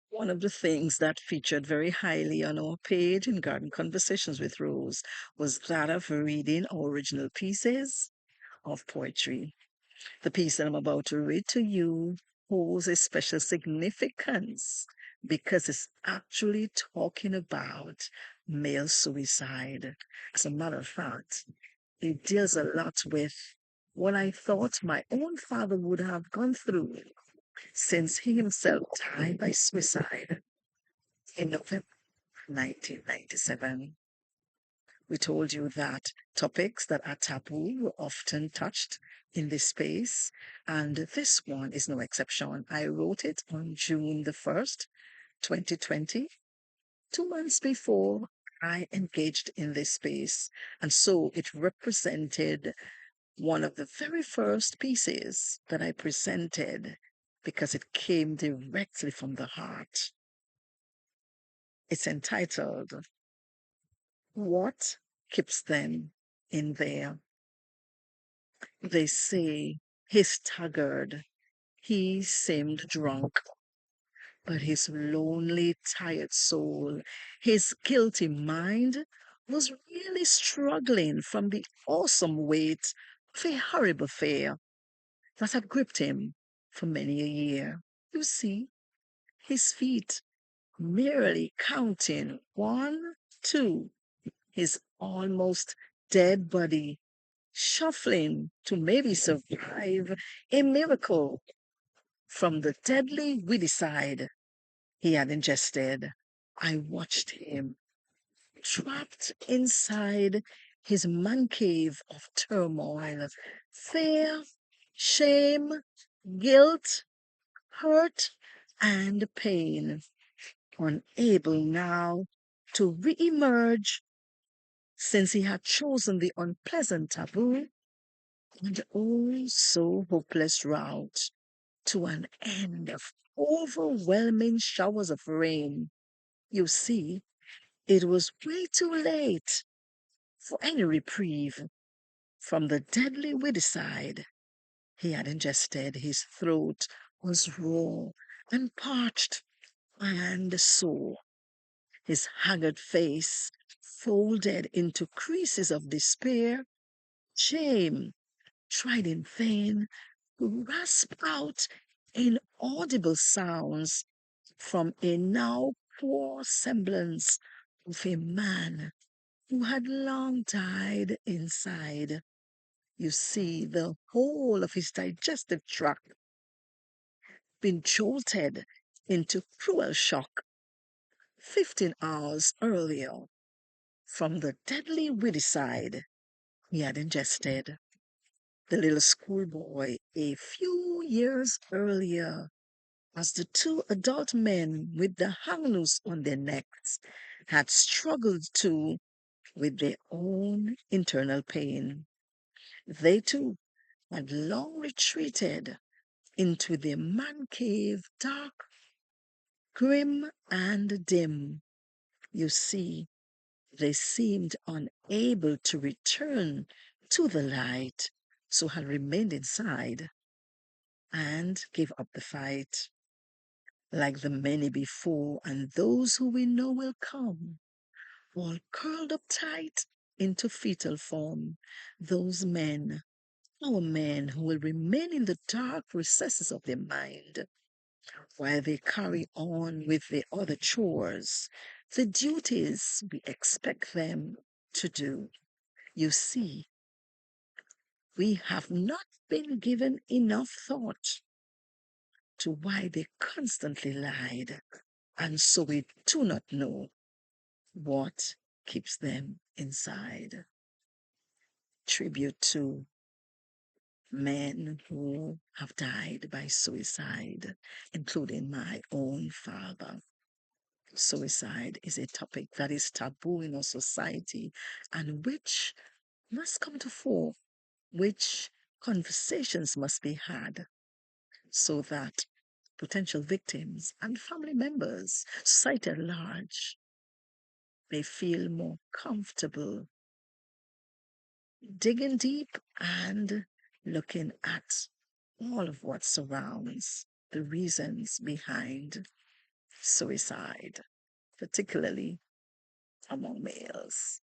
One of the things that featured very highly on our page in Garden Conversations with Rose was that of reading original pieces of poetry. The piece that I'm about to read to you holds a special significance because it's actually talking about male suicide. As a matter of fact, it deals a lot with what I thought my own father would have gone through since he himself died by suicide in November 1997. We told you that topics that are taboo were often touched in this space, and this one is no exception. I wrote it on June the 1st, 2020, 2 months before I engaged in this space. And so it represented one of the very first pieces that I presented because it came directly from the heart. It's entitled, What Keeps Them in There? They say he staggered, he seemed drunk, but his lonely, tired soul, his guilty mind, was really struggling from the awesome weight of a horrible fear that had gripped him for many a year. You see, his feet merely counting 1, 2, his almost dead body shuffling to maybe survive a miracle from the deadly weedicide he had ingested. I watched him trapped inside his man cave of turmoil, fear, shame, guilt, hurt, and pain, unable now to re-emerge since he had chosen the unpleasant taboo and oh so hopeless route to an end of overwhelming showers of rain. You see, it was way too late for any reprieve from the deadly weedicide he had ingested. His throat was raw and parched and sore. His haggard face folded into creases of despair. Shame tried in vain to rasp out inaudible sounds from a now poor semblance of a man who had long died inside. You see, the whole of his digestive tract been jolted into cruel shock 15 hours earlier from the deadly weedicide he had ingested. The little schoolboy a few years earlier, as the two adult men with the hang noose on their necks had struggled too with their own internal pain. They too had long retreated into their man cave, dark, grim, and dim. You see, they seemed unable to return to the light, so had remained inside and gave up the fight. Like the many before and those who we know will come, all curled up tight into fetal form, those men, our men who will remain in the dark recesses of their mind while they carry on with their other chores, the duties we expect them to do. You see, we have not been given enough thought to why they constantly lied, and so we do not know what keeps them inside. Tribute to men who have died by suicide, including my own father. Suicide is a topic that is taboo in our society and which must come to fore, which conversations must be had so that potential victims and family members, society at large, may feel more comfortable digging deep and looking at all of what surrounds the reasons behind suicide, particularly among males.